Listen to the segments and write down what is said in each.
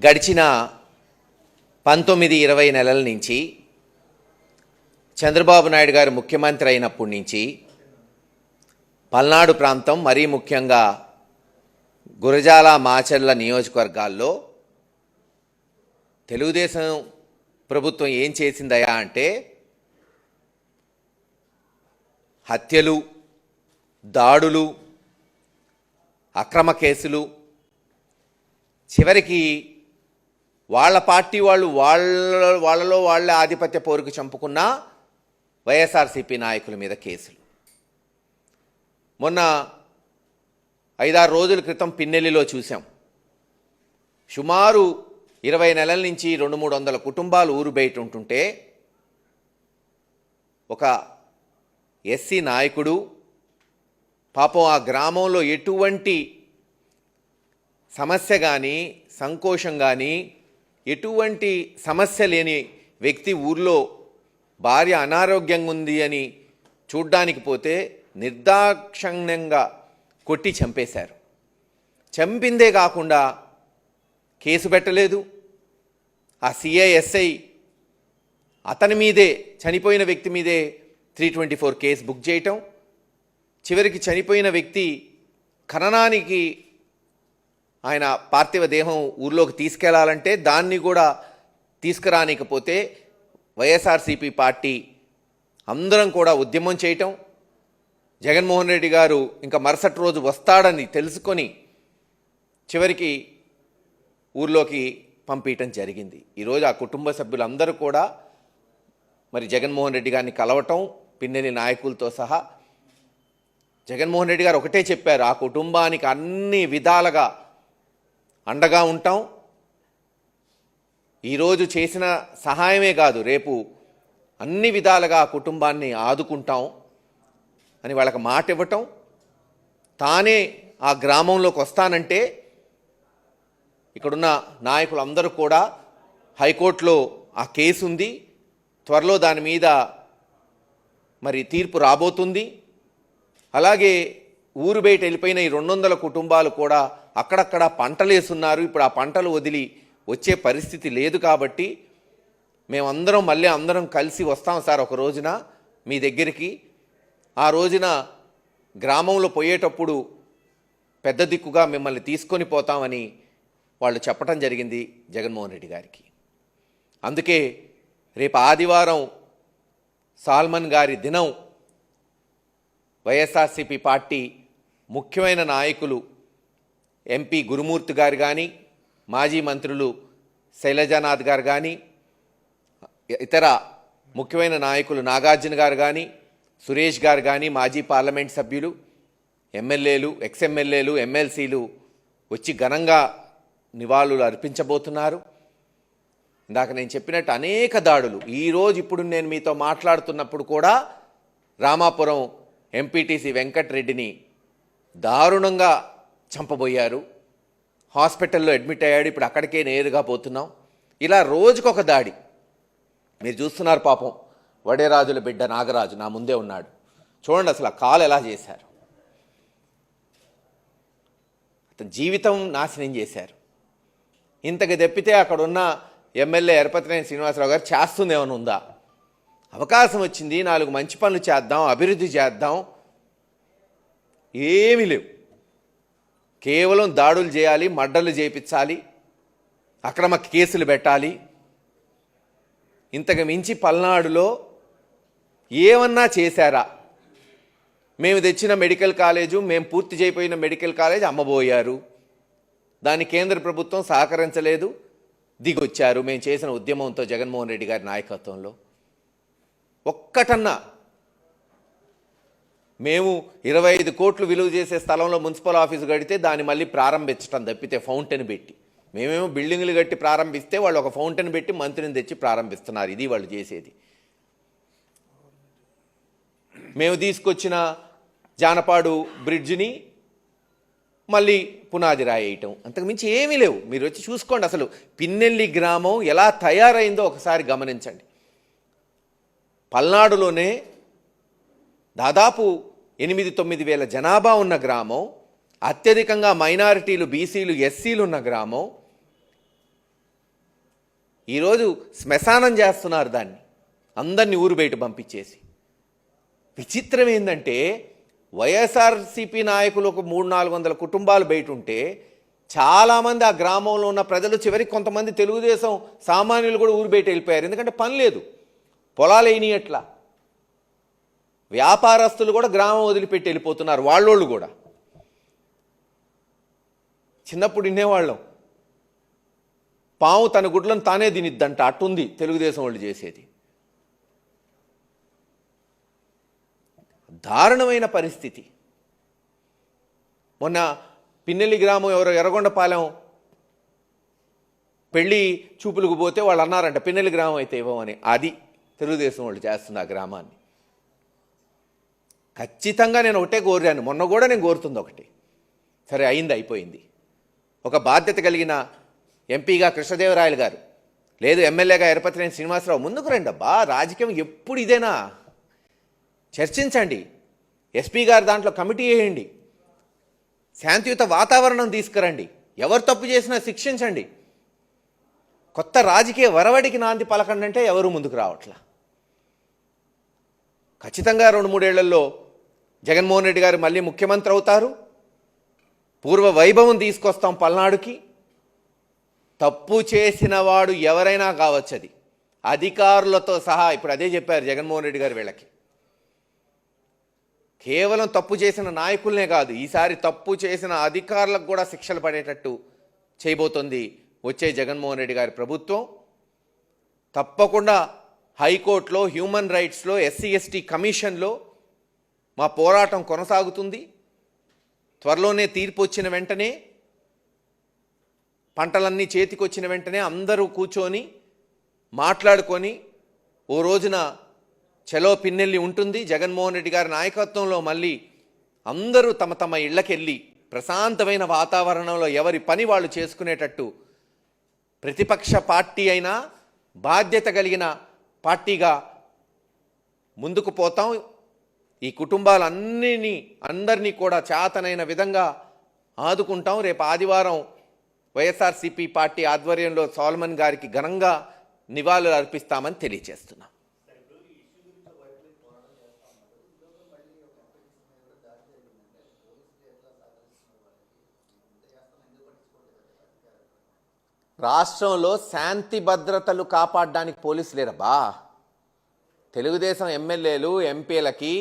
గడిచిన 19-20 నెలల నుంచి చంద్రబాబు నాయుడు గారు ముఖ్యమంత్రి అయినప్పటి నుంచి పల్నాడు ప్రాంతం, మరీ ముఖ్యంగా గురజాల, మాచర్ల నియోజకవర్గాల్లో తెలుగుదేశం ప్రభుత్వం ఏం చేసిందయా అంటే హత్యలు, దాడులు, అక్రమ కేసులు, చివరికి వాళ్ళ పార్టీ వాళ్ళలో వాళ్ళ ఆధిపత్య పోరుకు చంపుకున్న వైఎస్ఆర్సీపీ నాయకుల మీద కేసులు. మొన్న 5-6 రోజుల క్రితం పిన్నెల్లిలో చూసాం. సుమారు 20 నెలల నుంచి 200-300 కుటుంబాలు ఊరు బయట ఉంటుంటే ఒక ఎస్సీ నాయకుడు పాపం ఆ గ్రామంలో ఎటువంటి సమస్య కానీ, సంకోచం కానీ, ఎటువంటి సమస్య లేని వ్యక్తి ఊర్లో భార్య అనారోగ్యంగా ఉంది అని చూడ్డానికి పోతే నిర్దాక్షిణ్యంగా కొట్టి చంపేశారు. చంపిందే కాకుండా కేసు పెట్టలేదు. ఆ సిఐఎస్ఐ అతని మీదే, చనిపోయిన వ్యక్తి మీదే 324 కేసు బుక్ చేయటం, చివరికి చనిపోయిన వ్యక్తి ఖననానికి ఆయన పార్థివ దేహం ఊర్లోకి తీసుకెళ్లాలంటే దాన్ని కూడా తీసుకురానికపోతే వైఎస్ఆర్సీపీ పార్టీ అందరం కూడా ఉద్యమం చేయటం, జగన్మోహన్ రెడ్డి గారు ఇంకా మరుసటి రోజు వస్తాడని తెలుసుకొని చివరికి ఊర్లోకి పంపించడం జరిగింది. ఈరోజు ఆ కుటుంబ సభ్యులందరూ కూడా మరి జగన్మోహన్ రెడ్డి గారిని కలవటం, పిన్నెల్లి నాయకులతో సహా. జగన్మోహన్ రెడ్డి గారు ఒకటే చెప్పారు, ఆ కుటుంబానికి అన్ని విధాలుగా అండగా ఉంటాం, ఈరోజు చేసిన సహాయమే కాదు రేపు అన్ని విధాలుగా ఆ కుటుంబాన్ని ఆదుకుంటాం అని వాళ్ళకి మాట ఇవ్వటం. తానే ఆ గ్రామంలోకి వస్తానంటే ఇక్కడున్న నాయకులందరూ కూడా హైకోర్టులో ఆ కేసు ఉంది, త్వరలో దాని మీద మరి తీర్పు రాబోతుంది. అలాగే ఊరు బయట వెళ్ళిపోయిన ఈ 200 కుటుంబాలు కూడా అక్కడక్కడ పంటలు వేస్తున్నారు. ఇప్పుడు ఆ పంటలు వదిలి వచ్చే పరిస్థితి లేదు కాబట్టి మేమందరం మళ్ళీ అందరం కలిసి వస్తాం సార్ ఒక రోజున మీ దగ్గరికి. ఆ రోజున గ్రామంలో పోయేటప్పుడు పెద్ద దిక్కుగా మిమ్మల్ని తీసుకొని పోతామని వాళ్ళు చెప్పడం జరిగింది జగన్మోహన్ రెడ్డి గారికి. అందుకే రేపు ఆదివారం సాల్మన్ గారి దినం. వైఎస్ఆర్సీపీ పార్టీ ముఖ్యమైన నాయకులు ఎంపీ గురుమూర్తి గారు కానీ, మాజీ మంత్రులు శైలజానాథ్ గారు కానీ, ఇతర ముఖ్యమైన నాయకులు నాగార్జున గారు కానీ, సురేష్ గారు కానీ, మాజీ పార్లమెంట్ సభ్యులు, ఎమ్మెల్యేలు, ఎక్స్ఎమ్మెల్యేలు, ఎమ్మెల్సీలు వచ్చి ఘనంగా నివాళులు అర్పించబోతున్నారు. ఇందాక నేను చెప్పినట్టు అనేక దాడులు. ఈరోజు ఇప్పుడు నేను మీతో మాట్లాడుతున్నప్పుడు కూడా రామాపురం ఎంపీటీసీ వెంకటరెడ్డిని దారుణంగా చంపబోయారు. హాస్పిటల్లో అడ్మిట్ అయ్యాడు. ఇప్పుడు అక్కడికే నేరుగా పోతున్నాం. ఇలా రోజుకొక దాడి మీరు చూస్తున్నారు. పాపం వడేరాజుల బిడ్డ నాగరాజు నా ముందే ఉన్నాడు. చూడండి అసలు ఆ కాలు ఎలా చేశారు. అతని జీవితం నాశనం చేశారు. ఇంతకు తెప్పితే అక్కడున్న ఎమ్మెల్యే ఎరపతినేని శ్రీనివాసరావు గారు చేస్తుంది ఏమైనా ఉందా? అవకాశం వచ్చింది, 4 మంచి పనులు చేద్దాం, అభివృద్ధి చేద్దాం, ఏమీ లేవు. కేవలం దాడులు చేయాలి, మర్డర్లు చేయించాలి, అక్రమ కేసులు పెట్టాలి. ఇంతకు మించి పల్నాడులో ఏమన్నా చేశారా? మేము తెచ్చిన మెడికల్ కాలేజు, మేము పూర్తి చేయపోయిన మెడికల్ కాలేజ్ అమ్మబోయారు. దాన్ని కేంద్ర ప్రభుత్వం సహకరించలేదు, దిగొచ్చారు మేము చేసిన ఉద్యమంతో జగన్మోహన్ రెడ్డి గారి నాయకత్వంలో. ఒక్కటన్నా మేము 25 కోట్లు విలువ చేసే స్థలంలో మున్సిపల్ ఆఫీసు కడితే దాన్ని మళ్ళీ ప్రారంభించడం తప్పితే ఫౌంటైన్ పెట్టి, మేమేమో బిల్డింగ్లు కట్టి ప్రారంభిస్తే వాళ్ళు ఒక ఫౌంటైన్ పెట్టి మంత్రిని తెచ్చి ప్రారంభిస్తున్నారు. ఇది వాళ్ళు చేసేది. మేము తీసుకొచ్చిన జానపాడు బ్రిడ్జిని మళ్ళీ పునాది రాయేయటం, అంతకుమించి ఏమీ లేవు. మీరు వచ్చి చూసుకోండి. అసలు పిన్నెల్లి గ్రామం ఎలా తయారైందో ఒకసారి గమనించండి. పల్నాడులోనే దాదాపు 8-9 వేల జనాభా ఉన్న గ్రామం, అత్యధికంగా మైనారిటీలు, బీసీలు, ఎస్సీలు ఉన్న గ్రామం. ఈరోజు శ్మశానం చేస్తున్నారు దాన్ని, అందరినీ ఊరు బయట పంపించేసి. విచిత్రం ఏంటంటే వైఎస్ఆర్సీపీ నాయకులు ఒక 300-400 కుటుంబాలు బయట ఉంటే చాలామంది ఆ గ్రామంలో ఉన్న ప్రజలు, చివరికి కొంతమంది తెలుగుదేశం సామాన్యులు కూడా ఊరు బయట వెళ్ళిపోయారు. ఎందుకంటే పని లేదు, పొలాలు వేయనియట్లా. వ్యాపారస్తులు కూడా గ్రామం వదిలిపెట్టి వెళ్ళిపోతున్నారు, వాళ్ళోళ్ళు కూడా. చిన్నప్పుడు వినేవాళ్ళం, పాము తన గుడ్లను తానే తినిద్దంట, అట్టుంది తెలుగుదేశం వాళ్ళు చేసేది. దారుణమైన పరిస్థితి. మొన్న పిన్నెల్లి గ్రామం ఎవరో ఎర్రగొండపాలెం పెళ్ళి చూపులకు పోతే వాళ్ళు అన్నారంట పిన్నెల్లి గ్రామం అయితే ఇవ్వమని. అది తెలుగుదేశం వాళ్ళు చేస్తున్న ఆ గ్రామాన్ని. ఖచ్చితంగా నేను ఒకటే కోరాను, మొన్న కూడా నేను కోరుతుంది ఒకటి. సరే అయింది, అయిపోయింది. ఒక బాధ్యత కలిగిన ఎంపీగా కృష్ణదేవరాయలు గారు, లేదు ఎమ్మెల్యేగా ఎరపతినేని శ్రీనివాసరావు ముందుకు రండి అబ్బా. రాజకీయం ఎప్పుడు ఇదేనా? చర్చించండి, ఎస్పీ గారు దాంట్లో కమిటీ వేయండి, శాంతియుత వాతావరణం తీసుకురండి, ఎవరు తప్పు చేసినా శిక్షించండి. కొత్త రాజకీయ వరవడికి నాంది పలకండి అంటే ఎవరు ముందుకు రావట్లా. ఖచ్చితంగా 2-3 ఏళ్లలో జగన్మోహన్ రెడ్డి గారు మళ్ళీ ముఖ్యమంత్రి అవుతారు, పూర్వ వైభవం తీసుకొస్తాం పల్నాడుకి. తప్పు చేసిన వాడు ఎవరైనా కావచ్చు, అది అధికారులతో సహా. ఇప్పుడు అదే చెప్పారు జగన్మోహన్ రెడ్డి గారు వీళ్ళకి. కేవలం తప్పు చేసిన నాయకులనే కాదు, ఈసారి తప్పు చేసిన అధికారులకు కూడా శిక్షలు పడేటట్టు చేయబోతోంది వచ్చే జగన్మోహన్ రెడ్డి గారి ప్రభుత్వం. తప్పకుండా హైకోర్టులో, హ్యూమన్ రైట్స్లో, ఎస్సీ/ఎస్టీ కమిషన్లో మా పోరాటం కొనసాగుతుంది. త్వరలోనే తీర్పు వచ్చిన వెంటనే, పంటలన్నీ చేతికొచ్చిన వెంటనే అందరూ కూర్చొని మాట్లాడుకొని ఓ రోజున చలో పిన్నెల్లి ఉంటుంది. జగన్మోహన్ రెడ్డి గారి నాయకత్వంలో మళ్ళీ అందరూ తమ తమ ఇళ్లకెళ్ళి ప్రశాంతమైన వాతావరణంలో ఎవరి పని వాళ్ళు చేసుకునేటట్టు, ప్రతిపక్ష పార్టీ అయినా బాధ్యత కలిగిన పార్టీగా ముందుకు పోతాం. ఈ కుటుంబాలన్నీ కూడా చేతనైన విధంగా ఆదుకుంటాం. రేపు ఆదివారం వైఎస్ఆర్సీపీ పార్టీ ఆధ్వర్యంలో సోలమన్ గారికి ఘనంగా నివాళులు అర్పిస్తామని తెలియజేస్తున్నాం. రాష్ట్రంలో శాంతి భద్రతలు కాపాడడానికి పోలీసులు లేరబ్బా. తెలుగుదేశం ఎమ్మెల్యేలు, ఎంపీలకి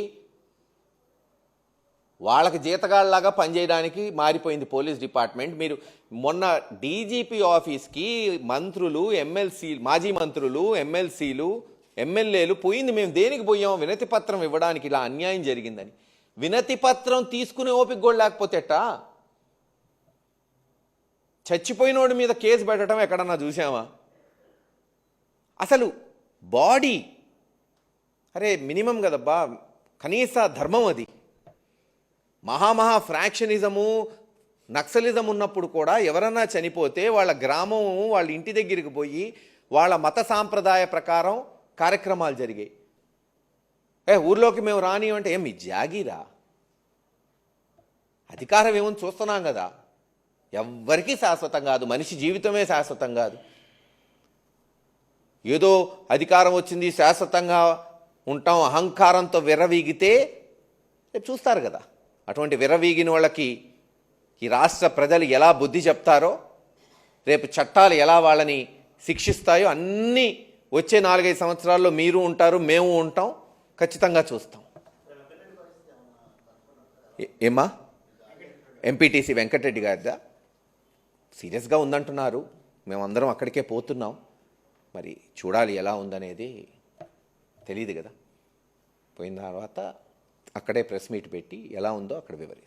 వాళ్ళకి జీతగాళ్ళలాగా పనిచేయడానికి మారిపోయింది పోలీస్ డిపార్ట్మెంట్. మీరు మొన్న డీజీపీ ఆఫీస్కి మంత్రులు, మాజీ మంత్రులు, ఎమ్మెల్సీలు, ఎమ్మెల్యేలు పోయింది. మేము దేనికి పోయాం? వినతి పత్రం ఇవ్వడానికి. ఇలా అన్యాయం జరిగిందని వినతి పత్రం తీసుకునే ఓపిక కూడా లేకపోతే ఎట్టా? చచ్చిపోయినోడి మీద కేసు పెట్టడం ఎక్కడన్నా చూసామా? అసలు బాడీ, అరే మినిమం కదబ్బా, కనీస ధర్మం అది. మహా ఫ్రాక్షనిజము, నక్సలిజం ఉన్నప్పుడు కూడా ఎవరన్నా చనిపోతే వాళ్ళ గ్రామం, వాళ్ళ ఇంటి దగ్గరికి పోయి వాళ్ళ మత సాంప్రదాయ ప్రకారం కార్యక్రమాలు జరిగాయి. ఊర్లోకి మేము రానివ్వంటే ఏమి జాగీరా? అధికారం ఏమని చూస్తున్నాం కదా. ఎవ్వరికీ శాశ్వతం కాదు, మనిషి జీవితమే శాశ్వతం కాదు. ఏదో అధికారం వచ్చింది శాశ్వతంగా ఉంటాం అహంకారంతో విర్రవీగితే రేపు చూస్తారు కదా. అటువంటి విర్రవీగిన వాళ్ళకి ఈ రాష్ట్ర ప్రజలు ఎలా బుద్ధి చెప్తారో, రేపు చట్టాలు ఎలా వాళ్ళని శిక్షిస్తాయో అన్నీ వచ్చే 4-5 సంవత్సరాల్లో మీరు ఉంటారు, మేము ఉంటాం, ఖచ్చితంగా చూస్తాం. ఏమా ఎంపీటీసీ వెంకటరెడ్డి గారిదా? సీరియస్గా ఉందంటున్నారు, మేమందరం అక్కడికే పోతున్నాం. మరి చూడాలి ఎలా ఉందనేది, తెలియదు కదా. పోయిన తర్వాత అక్కడే ప్రెస్ మీట్ పెట్టి ఎలా ఉందో అక్కడ వివరిస్తాం.